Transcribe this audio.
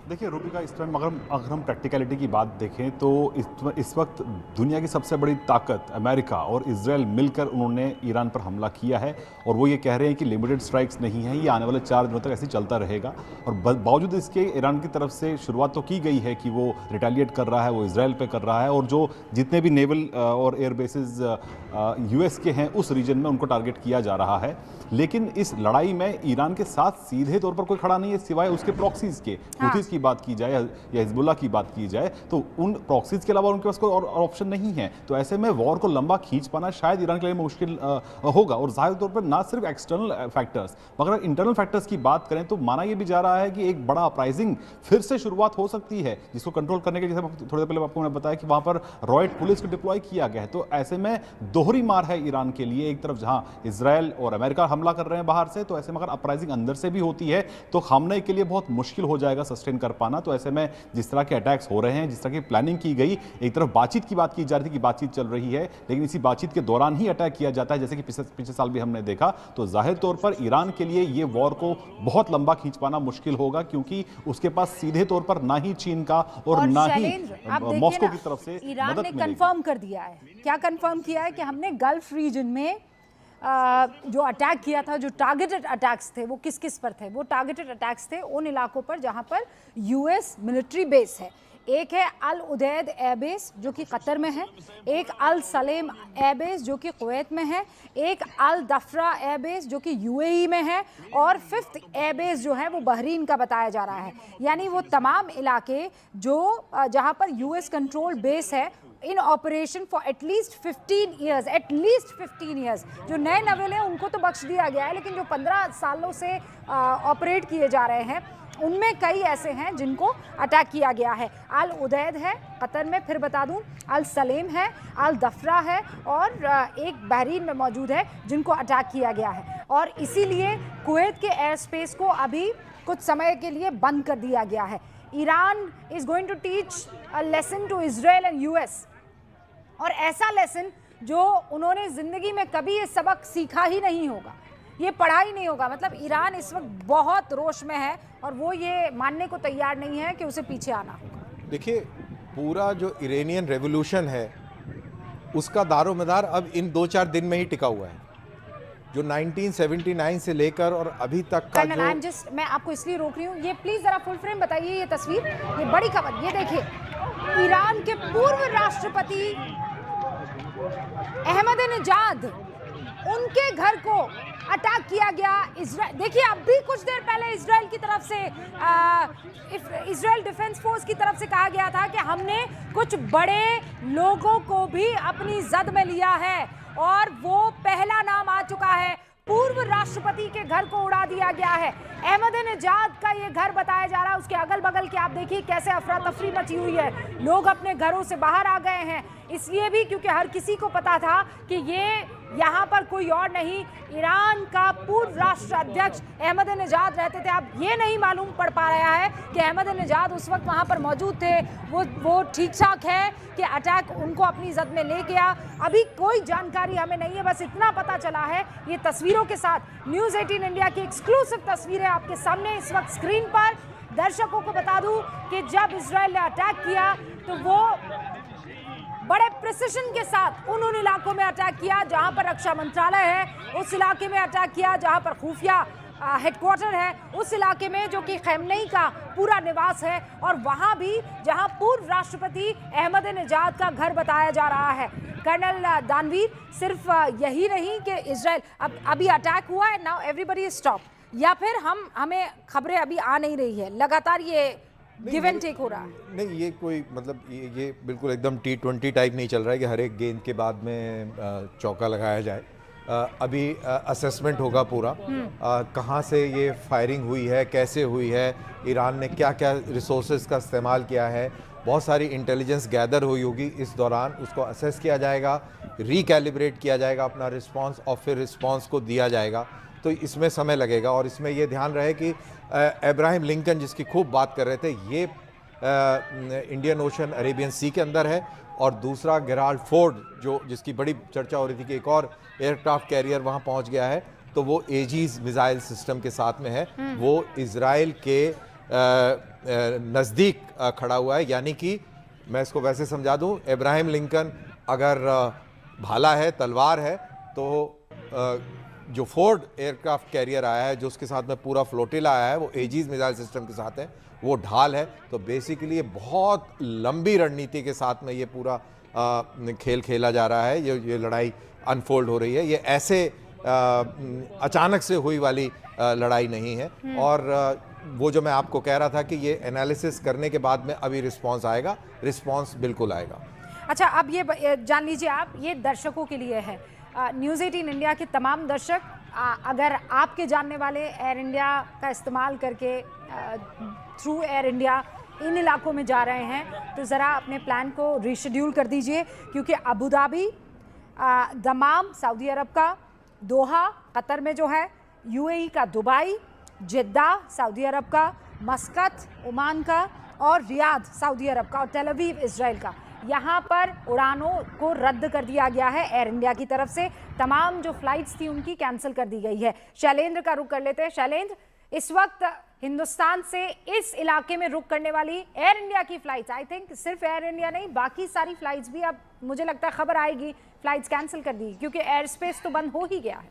देखिए रूबिका, इस टाइम अगर हम प्रैक्टिकलिटी की बात देखें तो इस वक्त दुनिया की सबसे बड़ी ताकत अमेरिका और इजराइल मिलकर उन्होंने ईरान पर हमला किया है। और वो ये कह रहे हैं कि लिमिटेड स्ट्राइक्स नहीं है, ये आने वाले 4 दिनों तक ऐसे ही चलता रहेगा। और बावजूद इसके ईरान की तरफ से शुरुआत तो की गई है कि वो रिटेलिएट कर रहा है, वो इजराइल पे कर रहा है, और जो जितने भी नेवल और एयर बेसिस यूएस के हैं उस रीजन में उनको टारगेट किया जा रहा है। लेकिन इस लड़ाई में ईरान के साथ सीधे तौर पर कोई खड़ा नहीं है सिवाय उसके प्रॉक्सीज के। हुथीज की बात की जाए या हिजबुल्लाह की बात की जाए तो उन प्रॉक्सीज के अलावा उनके पास कोई और ऑप्शन नहीं है। तो ऐसे में वॉर को लंबा खींच पाना शायद ईरान के लिए मुश्किल होगा। और जाहिर तौर पर ना सिर्फ एक्सटर्नल फैक्टर्स मगर इंटरनल फैक्टर्स की बात करें तो माना यह भी जा रहा है कि एक बड़ा अपराइजिंग फिर से शुरुआत हो सकती है, जिसको कंट्रोल करने के, जैसे थोड़ी देर पहले आपको मैंने बताया कि वहां पर रॉयट पुलिस को डिप्लॉय किया गया है। तो ऐसे में दोहरी मार है ईरान के लिए। एक तरफ जहां इजराइल और अमेरिका हमला कर रहे हैं बाहर से, तो ऐसे में अगर अपराइजिंग अंदर से भी होती है तो खामने के लिए बहुत मुश्किल हो जाएगा सस्टेन कर पाना। तो ऐसे में जिस तरह के अटैक्स हो रहे हैं, जिस तरह की प्लानिंग की गई, एक तरफ बातचीत की बात की जा रही थी कि बातचीत चल रही है, लेकिन इसी बातचीत के दौरान ही अटैक किया जाता है, जैसे कि पिछले साल भी हमने देखा। तो जाहिर तौर पर ईरान के लिए ये वॉर को बहुत लंबा खींच पाना मुश्किल होगा, क्योंकि उसके पास सीधे तौर पर ना ही चीन का और ना ही मॉस्को की तरफ से ईरान ने कंफर्म कर दिया है। क्या कंफर्म किया है कि हमने गल्फ रीजन में जो अटैक किया था, जो टारगेटेड अटैक्स थे, वो किस किस पर थे? वो टारगेटेड अटैक्स थे उन इलाकों पर जहां पर यूएस मिलिट्री बेस है। एक है अल उदैद एयरबेस जो कि कतर में है, एक अल सलेम एयरबेस जो कि कुवैत में है, एक अल दफ्रा एयरबेस जो कि यूएई में है, और 5th एयरबेस जो है वो बहरीन का बताया जा रहा है। यानी वो तमाम इलाके जो जहां पर यूएस कंट्रोल बेस है इन ऑपरेशन फॉर एटलीस्ट 15 ईयर्स। जो नए नवेले हैं उनको तो बख्श दिया गया है, लेकिन जो 15 सालों से ऑपरेट किए जा रहे हैं उनमें कई ऐसे हैं जिनको अटैक किया गया है। अल उदैद है कतर में, फिर बता दूं अल सलेम है, अल दफ्रा है, और एक बहरीन में मौजूद है जिनको अटैक किया गया है। और इसीलिए कुवैत के एयर स्पेस को अभी कुछ समय के लिए बंद कर दिया गया है। Iran is going to teach a lesson to Israel and US, और ऐसा लेसन जो उन्होंने ज़िंदगी में कभी ये सबक सीखा ही नहीं होगा, ये पढ़ा ही नहीं होगा। मतलब ईरान इस वक्त बहुत रोष में है और वो ये मानने को तैयार नहीं है कि उसे पीछे आना होगा। देखिए, पूरा जो इरानियन रेवोल्यूशन है उसका दारोमदार अब इन 2-4 दिन में ही टिका हुआ है। जो 1979 से लेकर और अभी तक का जो मैं आपको इसलिए रोक रही हूँ, ये प्लीज जरा फुल फ्रेम बताइए ये तस्वीर, ये बड़ी खबर। ये देखिए, ईरान के पूर्व राष्ट्रपति अहमदीनेजाद, उनके घर को अटैक किया गया। इजराइल, देखिए अभी कुछ देर पहले इजराइल की तरफ से इजराइल डिफेंस फोर्स की तरफ से कहा गया था कि हमने कुछ बड़े लोगों को भी अपनी जद में लिया है, और वो पहला नाम आ चुका है। पूर्व राष्ट्रपति के घर को उड़ा दिया गया है। अहमदीनेजाद का ये घर बताया जा रहा है। उसके अगल बगल के आप देखिए कैसे अफरा तफरी मची हुई है, लोग अपने घरों से बाहर आ गए हैं, इसलिए भी क्योंकि हर किसी को पता था कि ये यहाँ पर कोई और नहीं, ईरान का पूर्व राष्ट्र अध्यक्ष अहमदीनेजाद रहते थे। अब ये नहीं मालूम पड़ पा रहा है कि अहमदीनेजाद उस वक्त वहाँ पर मौजूद थे, वो ठीक ठाक है कि अटैक उनको अपनी जद में ले गया। अभी कोई जानकारी हमें नहीं है, बस इतना पता चला है ये तस्वीरों के साथ। न्यूज़ 18 इंडिया की एक्सक्लूसिव तस्वीरें आपके सामने इस वक्त स्क्रीन पर। दर्शकों को बता दूं कि जब इजराइल ने अटैक किया तो वो बड़े प्रिसिशन के साथ उन इलाकों में अटैक किया जहां पर रक्षा मंत्रालय है, उस इलाके में अटैक किया जहां पर खुफिया हेडक्वार्टर है, उस इलाके में जो कि खैमनेई का पूरा निवास है, और वहां भी जहां पूर्व राष्ट्रपति अहमदीनेजाद का घर बताया जा रहा है। कर्नल दानवीर, सिर्फ यही नहीं कि इजराइल अभी अटैक हुआ है, नाउ एवरीबॉडी इज स्टॉप, या फिर हमें खबरें अभी आ नहीं रही है, लगातार ये गिव एंड टेक हो रहा है? नहीं, ये कोई मतलब ये बिल्कुल एकदम T20 टाइप नहीं चल रहा है कि हर एक गेंद के बाद में चौका लगाया जाए। अभी असेसमेंट होगा पूरा, कहाँ से ये फायरिंग हुई है, कैसे हुई है, ईरान ने क्या क्या रिसोर्सेज का इस्तेमाल किया है, बहुत सारी इंटेलिजेंस गैदर हुई होगी। इस दौरान उसको असेस किया जाएगा, रिकैलिब्रेट किया जाएगा अपना रिस्पांस, और फिर रिस्पांस को दिया जाएगा। तो इसमें समय लगेगा, और इसमें ये ध्यान रहे कि अब्राहम लिंकन जिसकी खूब बात कर रहे थे, ये इंडियन ओशन अरेबियन सी के अंदर है, और दूसरा गेराल्ड फोर्ड जो जिसकी बड़ी चर्चा हो रही थी कि एक और एयरक्राफ्ट कैरियर वहाँ पहुँच गया है, तो वो एजीज मिसाइल सिस्टम के साथ में है। वो इजराइल के नज़दीक खड़ा हुआ है। यानी कि मैं इसको वैसे समझा दूं, इब्राहिम लिंकन अगर भाला है, तलवार है, तो जो फोर्ड एयरक्राफ्ट कैरियर आया है, जो उसके साथ में पूरा फ्लोटिला आया है, वो एजीज मिसाइल सिस्टम के साथ है, वो ढाल है। तो बेसिकली ये बहुत लंबी रणनीति के साथ में ये पूरा खेल खेला जा रहा है, ये लड़ाई अनफोल्ड हो रही है। ये ऐसे अचानक से हुई वाली लड़ाई नहीं है। और वो जो मैं आपको कह रहा था कि ये एनालिसिस करने के बाद में अभी रिस्पांस आएगा, रिस्पांस बिल्कुल आएगा। अच्छा, अब ये जान लीजिए आप, ये दर्शकों के लिए है, न्यूज़ 18 इंडिया के तमाम दर्शक, अगर आपके जानने वाले एयर इंडिया का इस्तेमाल करके थ्रू एयर इंडिया इन इलाकों में जा रहे हैं तो ज़रा अपने प्लान को रीशेड्यूल कर दीजिए, क्योंकि अबू धाबी, दमाम सऊदी अरब का, दोहा कतर में जो है, यूएई का दुबई, जिद्दा सऊदी अरब का, मस्कत ओमान का, और रियाद सऊदी अरब का, और तेल अवीव इजराइल का, यहाँ पर उड़ानों को रद्द कर दिया गया है एयर इंडिया की तरफ से। तमाम जो फ्लाइट्स थी उनकी कैंसिल कर दी गई है। शैलेंद्र का रुख कर लेते हैं। शैलेंद्र, इस वक्त हिंदुस्तान से इस इलाके में रुक करने वाली एयर इंडिया की फ्लाइट्स, आई थिंक सिर्फ एयर इंडिया नहीं, बाकी सारी फ्लाइट्स भी, अब मुझे लगता है खबर आएगी फ्लाइट्स कैंसिल कर दी, क्योंकि एयर स्पेस तो बंद हो ही गया है।